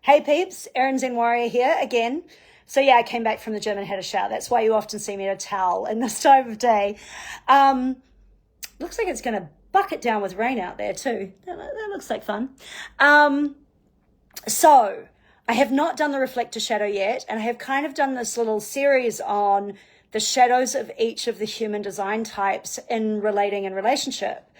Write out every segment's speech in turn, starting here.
Hey peeps, Erin Zen Warrior here again. So yeah, I came back from the gym and had a shower. That's why you often see me in a towel in this time of day. Looks like it's going to bucket down with rain out there too. That looks like fun. So I have not done the reflector shadow yet, and I have kind of done this little series on the shadows of each of the human design types in relating and relationship.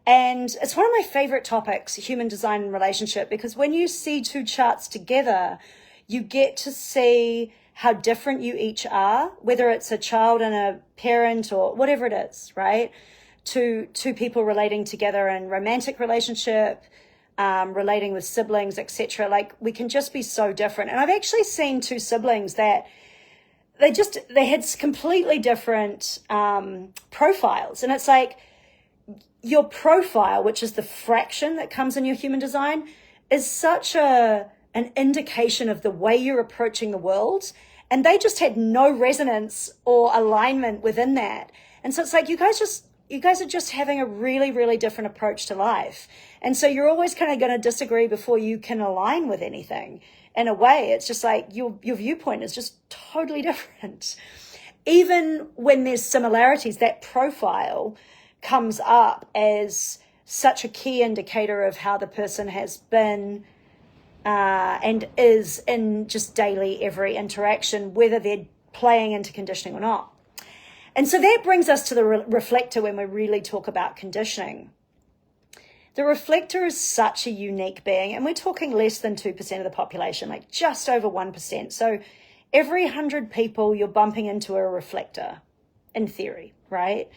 And it's one of my favorite topics, human design and relationship, because when you see two charts together, you get to see how different you each are, whether it's a child and a parent or whatever it is, right? Two people relating together in romantic relationship, relating with siblings, etc. Like, we can just be so different. And I've actually seen two siblings that they had completely different profiles. And it's like, your profile, which is the fraction that comes in your human design, is such an indication of the way you're approaching the world. And they just had no resonance or alignment within that. And so it's like, you guys are just having a really, really different approach to life. And so you're always kind of going to disagree before you can align with anything. In a way, it's just like your viewpoint is just totally different. Even when there's similarities, that profile comes up as such a key indicator of how the person has been and is in just daily every interaction, whether they're playing into conditioning or not. And so that brings us to the reflector when we really talk about conditioning. The reflector is such a unique being, and we're talking less than 2% of the population, like just over 1%. So every 100 people, you're bumping into a reflector, in theory, right?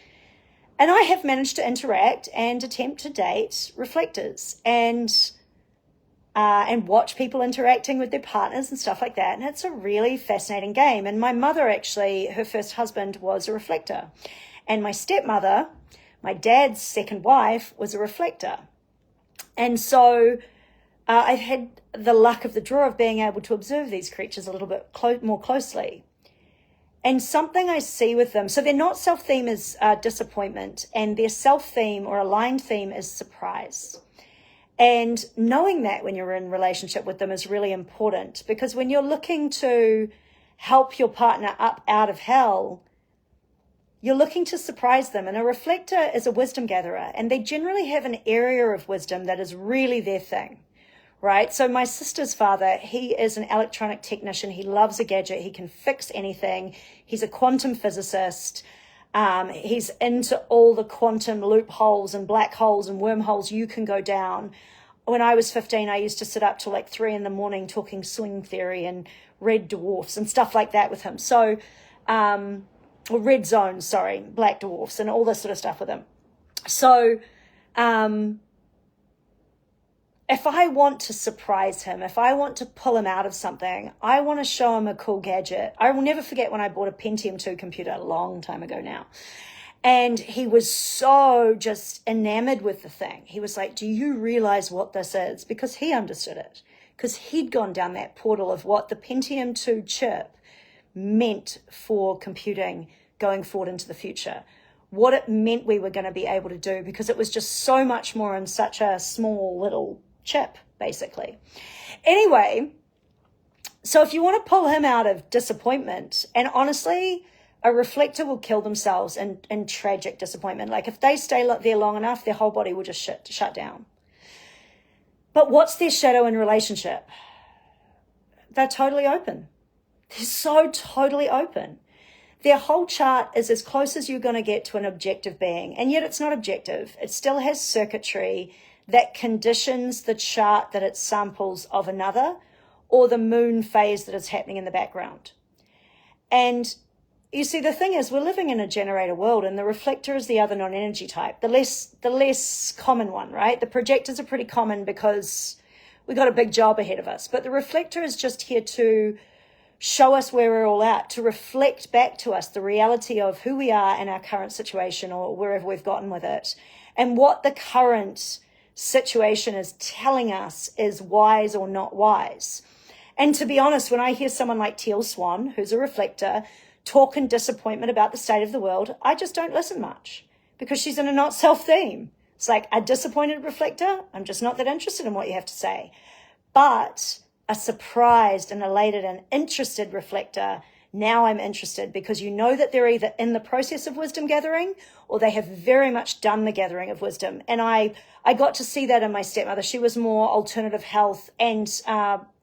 And I have managed to interact and attempt to date reflectors and watch people interacting with their partners and stuff like that. And it's a really fascinating game. And my mother, actually, her first husband was a reflector. And my stepmother, my dad's second wife, was a reflector. And so I've had the luck of the draw of being able to observe these creatures a little bit more closely. And something I see with them, so their not self-theme is disappointment, and their self-theme or aligned theme is surprise. And knowing that when you're in relationship with them is really important, because when you're looking to help your partner up out of hell, you're looking to surprise them. And a reflector is a wisdom gatherer, and they generally have an area of wisdom that is really their thing. Right? So my sister's father, he is an electronic technician. He loves a gadget. He can fix anything. He's a quantum physicist. He's into all the quantum loopholes and black holes and wormholes you can go down. When I was 15, I used to sit up till like 3 a.m. talking swing theory and red dwarfs and stuff like that with him. So, or red zones, sorry, black dwarfs and all this sort of stuff with him. So, if I want to surprise him, if I want to pull him out of something, I want to show him a cool gadget. I will never forget when I bought a Pentium 2 computer a long time ago now. And he was so just enamored with the thing. He was like, do you realize what this is? Because he understood it. Because he'd gone down that portal of what the Pentium 2 chip meant for computing going forward into the future. What it meant we were going to be able to do, because it was just so much more in such a small little chip, basically. Anyway, so if you want to pull him out of disappointment, and honestly, a reflector will kill themselves in tragic disappointment. Like, if they stay there long enough, their whole body will just shut down. But what's their shadow in relationship? They're totally open. They're so totally open. Their whole chart is as close as you're going to get to an objective being, and yet it's not objective. It still has circuitry that conditions the chart that it samples of another, or the moon phase that is happening in the background. And you see, the thing is, we're living in a generator world, and the reflector is the other non-energy type, the less common one, right? The projectors are pretty common because we got a big job ahead of us. But the reflector is just here to show us where we're all at, to reflect back to us the reality of who we are in our current situation or wherever we've gotten with it, and what the current situation is telling us is wise or not wise. And to be honest, when I hear someone like Teal Swan, who's a reflector, talk in disappointment about the state of the world, I just don't listen much, because she's in a not self theme. It's like, a disappointed reflector, I'm just not that interested in what you have to say. But a surprised and elated and interested reflector, now I'm interested, because you know that they're either in the process of wisdom gathering or they have very much done the gathering of wisdom. And I got to see that in my stepmother. She was more alternative health and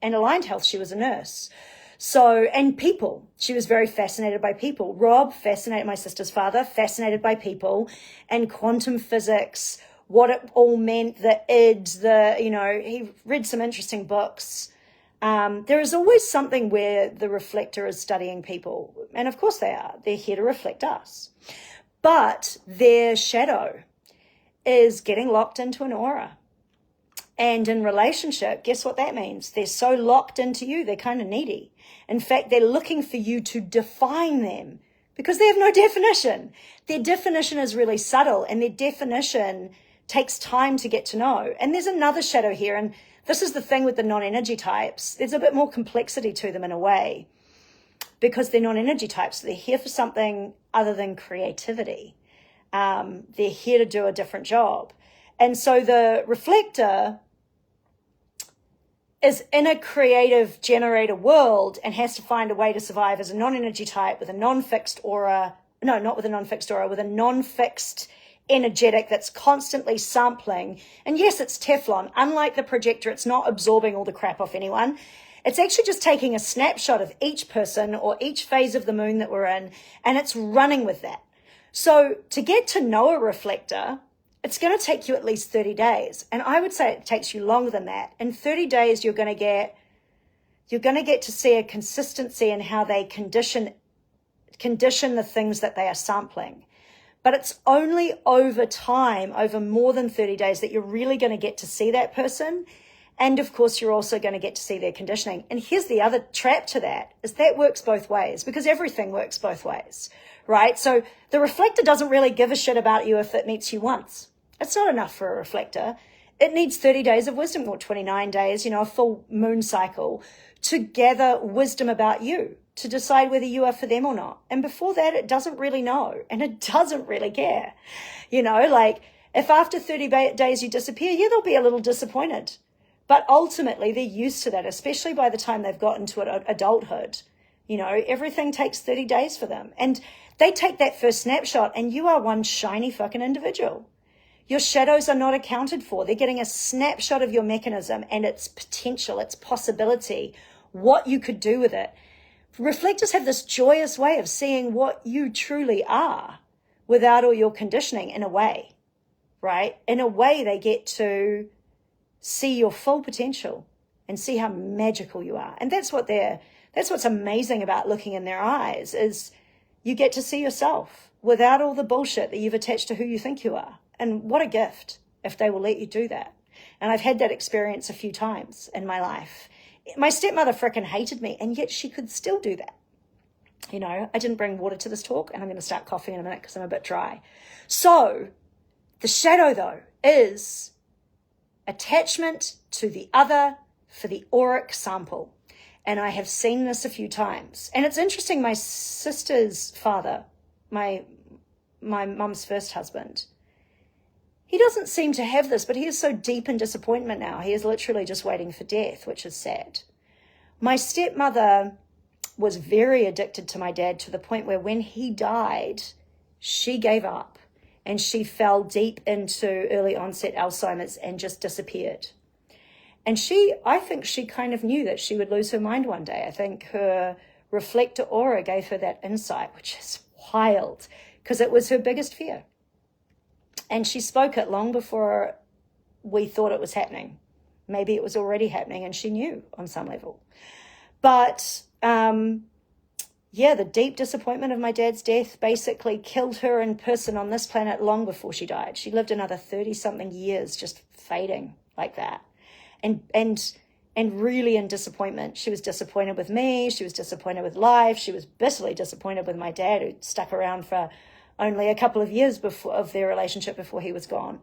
aligned health. She was a nurse. So, and people, she was very fascinated by people. Rob, fascinated, my sister's father, fascinated by people and quantum physics, what it all meant, the id, he read some interesting books. There is always something where the reflector is studying people. And of course they are. They're here to reflect us. But their shadow is getting locked into an aura. And in relationship, guess what that means? They're so locked into you, they're kind of needy. In fact, they're looking for you to define them because they have no definition. Their definition is really subtle, and their definition takes time to get to know. And there's another shadow here, and this is the thing with the non-energy types. There's a bit more complexity to them in a way because they're non-energy types. So they're here for something other than creativity. They're here to do a different job. And so the reflector is in a creative generator world and has to find a way to survive as a non-energy type with a non-fixed aura. No, not with a non-fixed aura, with a non-fixed energetic that's constantly sampling. And yes, it's Teflon. Unlike the projector, it's not absorbing all the crap off anyone. It's actually just taking a snapshot of each person or each phase of the moon that we're in, and it's running with that. So to get to know a reflector, it's going to take you at least 30 days. And I would say it takes you longer than that. In 30 days, you're going to get to see a consistency in how they condition the things that they are sampling. But it's only over time, over more than 30 days, that you're really going to get to see that person. And of course, you're also going to get to see their conditioning. And here's the other trap to that, is that works both ways, because everything works both ways, right? So the reflector doesn't really give a shit about you if it meets you once. It's not enough for a reflector. It needs 30 days of wisdom, or 29 days, a full moon cycle, to gather wisdom about you, to decide whether you are for them or not. And before that, it doesn't really know, and it doesn't really care. Like if after 30 days you disappear, yeah, they'll be a little disappointed. But ultimately, they're used to that, especially by the time they've gotten to adulthood. Everything takes 30 days for them. And they take that first snapshot, and you are one shiny fucking individual. Your shadows are not accounted for. They're getting a snapshot of your mechanism and its potential, its possibility, what you could do with it. Reflectors have this joyous way of seeing what you truly are without all your conditioning, in a way, right? In a way, they get to see your full potential and see how magical you are. And that's what's amazing about looking in their eyes, is you get to see yourself without all the bullshit that you've attached to who you think you are. And what a gift if they will let you do that. And I've had that experience a few times in my life. My stepmother frickin' hated me, and yet she could still do that. I didn't bring water to this talk, and I'm going to start coughing in a minute because I'm a bit dry. So the shadow, though, is attachment to the other for the auric sample. And I have seen this a few times. And it's interesting, my sister's father, my mum's first husband, he doesn't seem to have this, but he is so deep in disappointment now. He is literally just waiting for death, which is sad. My stepmother was very addicted to my dad, to the point where when he died, she gave up and she fell deep into early onset Alzheimer's and just disappeared. And I think she kind of knew that she would lose her mind one day. I think her reflector aura gave her that insight, which is wild, because it was her biggest fear. And she spoke it long before we thought it was happening. Maybe it was already happening and she knew on some level. But the deep disappointment of my dad's death basically killed her in person on this planet long before she died. She lived another 30-something years just fading like that. And really in disappointment. She was disappointed with me. She was disappointed with life. She was bitterly disappointed with my dad, who stuck around for only a couple of years of their relationship before he was gone.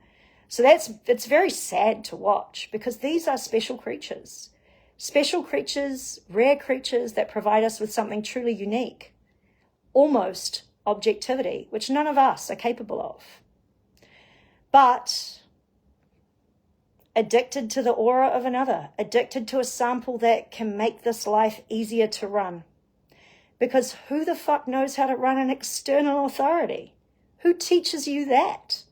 So it's very sad to watch, because these are special creatures, rare creatures that provide us with something truly unique, almost objectivity, which none of us are capable of. But addicted to the aura of another, addicted to a sample that can make this life easier to run. Because who the fuck knows how to run an external authority? Who teaches you that?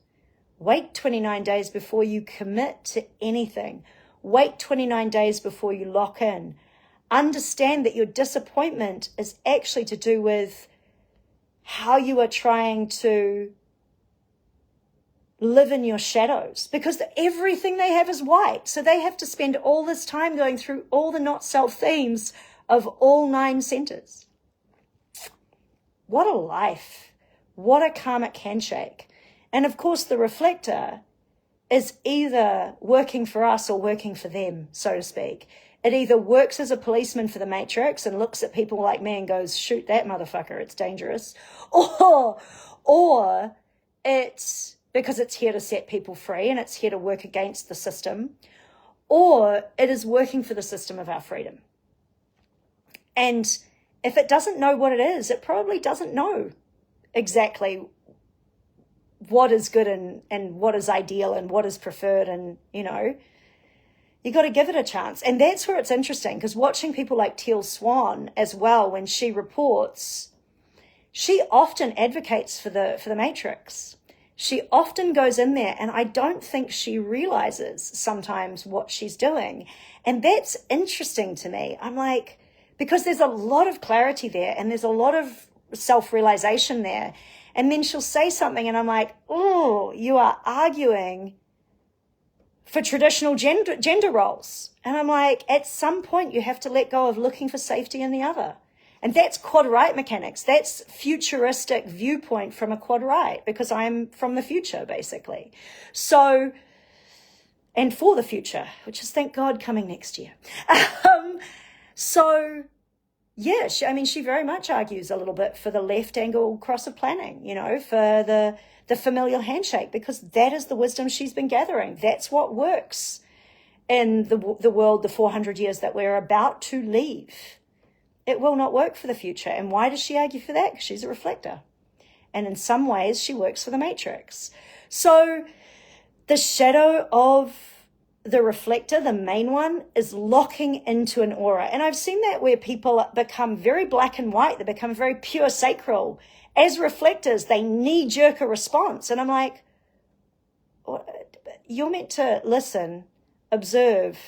Wait 29 days before you commit to anything. Wait 29 days before you lock in. Understand that your disappointment is actually to do with how you are trying to live in your shadows, because everything they have is white. So they have to spend all this time going through all the not self themes of all 9 centers. What a life. What a karmic handshake. And of course, the reflector is either working for us or working for them, so to speak. It either works as a policeman for the matrix and looks at people like me and goes, shoot that motherfucker, it's dangerous. Or it's because it's here to set people free and it's here to work against the system. Or it is working for the system of our freedom. And if it doesn't know what it is, it probably doesn't know exactly what is good and what is ideal and what is preferred. And, you got to give it a chance. And that's where it's interesting, because watching people like Teal Swan as well, when she reports, she often advocates for the matrix. She often goes in there, and I don't think she realizes sometimes what she's doing. And that's interesting to me. I'm like, because there's a lot of clarity there and there's a lot of self-realization there. And then she'll say something and I'm like, oh, you are arguing for traditional gender roles. And I'm like, at some point you have to let go of looking for safety in the other. And that's quad right mechanics. That's futuristic viewpoint from a quad right, because I'm from the future, basically. So, and for the future, which is, thank God, coming next year. So, yeah, she very much argues a little bit for the left angle cross of planning, for the familial handshake, because that is the wisdom she's been gathering. That's what works in the world, the 400 years that we're about to leave. It will not work for the future. And why does she argue for that? Because she's a reflector. And in some ways, she works for the matrix. So the shadow of the reflector, the main one, is locking into an aura. And I've seen that where people become very black and white. They become very pure sacral. As reflectors, they knee-jerk a response. And I'm like, you're meant to listen, observe,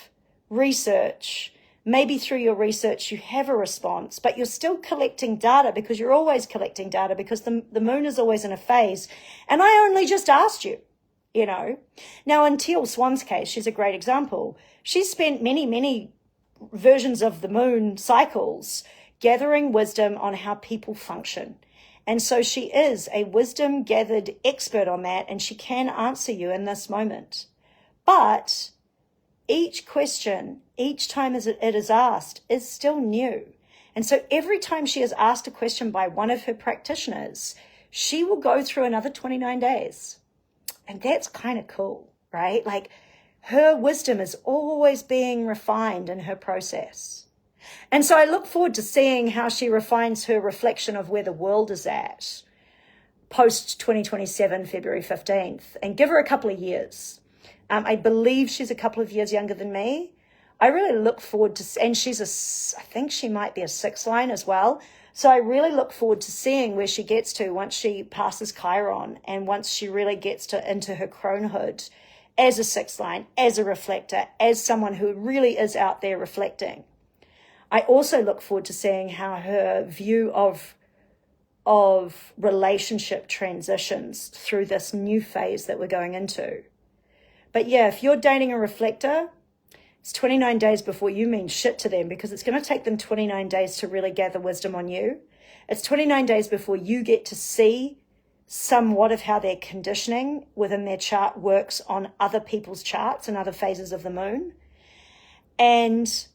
research. Maybe through your research you have a response, but you're still collecting data, because you're always collecting data, because the moon is always in a phase. And I only just asked you, Now, in Teal Swan's case, she's a great example. She's spent many, many versions of the moon cycles gathering wisdom on how people function. And so she is a wisdom gathered expert on that, and she can answer you in this moment. But each question, each time as it is asked, is still new. And so every time she is asked a question by one of her practitioners, she will go through another 29 days. And that's kind of cool, right? Like, her wisdom is always being refined in her process. And so I look forward to seeing how she refines her reflection of where the world is at post 2027, February 15th, and give her a couple of years. I believe she's a couple of years younger than me. I really look forward to, and I think she might be a 6 line as well. So I really look forward to seeing where she gets to once she passes Chiron, and once she really gets into her cronehood as a 6 line, as a reflector, as someone who really is out there reflecting. I also look forward to seeing how her view of relationship transitions through this new phase that we're going into. But yeah, if you're dating a reflector, it's 29 days before you mean shit to them, because it's going to take them 29 days to really gather wisdom on you. It's 29 days before you get to see somewhat of how their conditioning within their chart works on other people's charts and other phases of the moon. And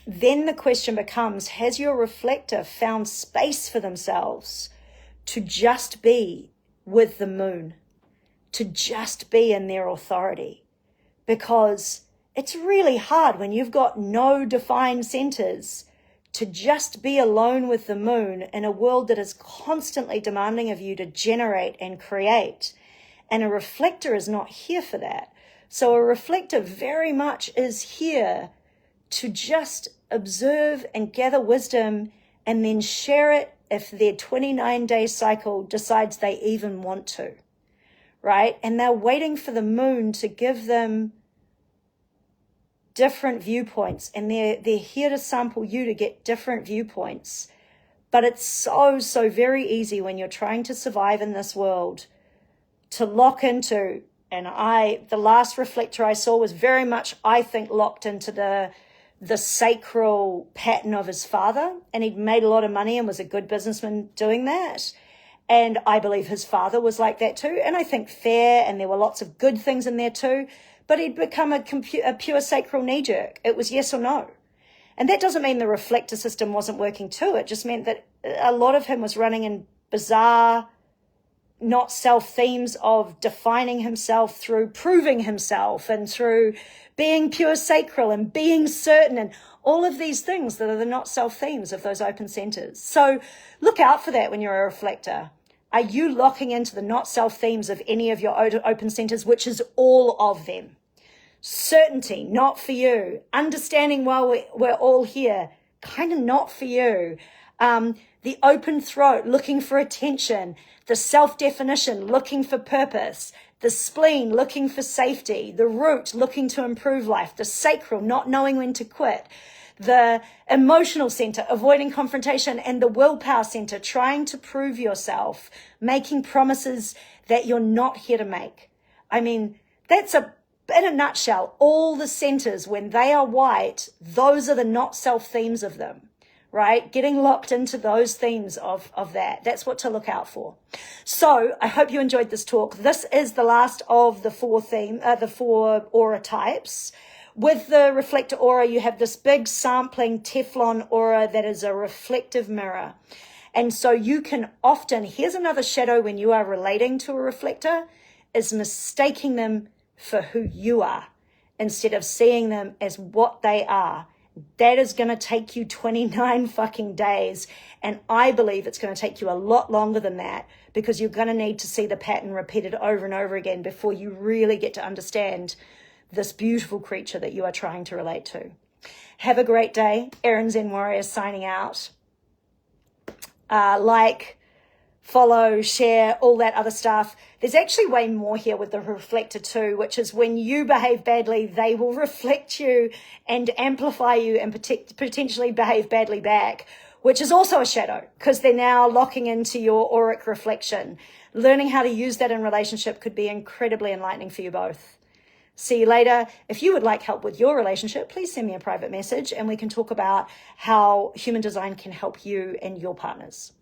then the question becomes, has your reflector found space for themselves to just be with the moon, to just be in their authority? Because it's really hard when you've got no defined centers to just be alone with the moon in a world that is constantly demanding of you to generate and create. And a reflector is not here for that. So a reflector very much is here to just observe and gather wisdom and then share it if their 29-day cycle decides they even want to, right? And they're waiting for the moon to give them different viewpoints, and they're here to sample you to get different viewpoints. But it's so very easy when you're trying to survive in this world to lock into, and the last reflector I saw was very much, I think, locked into the sacral pattern of his father, and he'd made a lot of money and was a good businessman doing that. And I believe his father was like that too, and I think fair, and there were lots of good things in there too, but he'd become a pure sacral knee-jerk. It was yes or no. And that doesn't mean the reflector system wasn't working too. It just meant that a lot of him was running in bizarre, not self themes of defining himself through proving himself and through being pure sacral and being certain and all of these things that are the not self themes of those open centers. So look out for that when you're a reflector. Are you locking into the not self themes of any of your open centers, which is all of them? Certainty, not for you. Understanding while we're all here, kind of not for you. The open throat, looking for attention. The self-definition, looking for purpose. The spleen, looking for safety. The root, looking to improve life. The sacral, not knowing when to quit. The emotional center, avoiding confrontation. And the willpower center, trying to prove yourself, making promises that you're not here to make. I mean, that's in a nutshell, all the centers, when they are white, those are the not self themes of them, right? Getting locked into those themes of that. That's what to look out for. So I hope you enjoyed this talk. This is the last of the four aura types. With the reflector aura, you have this big sampling Teflon aura that is a reflective mirror. And so you can often, here's another shadow when you are relating to a reflector, is mistaking them for who you are instead of seeing them as what they are. That is going to take you 29 fucking days. And I believe it's going to take you a lot longer than that, because you're going to need to see the pattern repeated over and over again before you really get to understand this beautiful creature that you are trying to relate to. Have a great day. Erin Zen Warrior signing out. Follow, share, all that other stuff. There's actually way more here with the reflector too, which is when you behave badly, they will reflect you and amplify you and potentially behave badly back, which is also a shadow because they're now locking into your auric reflection. Learning how to use that in relationship could be incredibly enlightening for you both. See you later. If you would like help with your relationship, please send me a private message and we can talk about how human design can help you and your partners.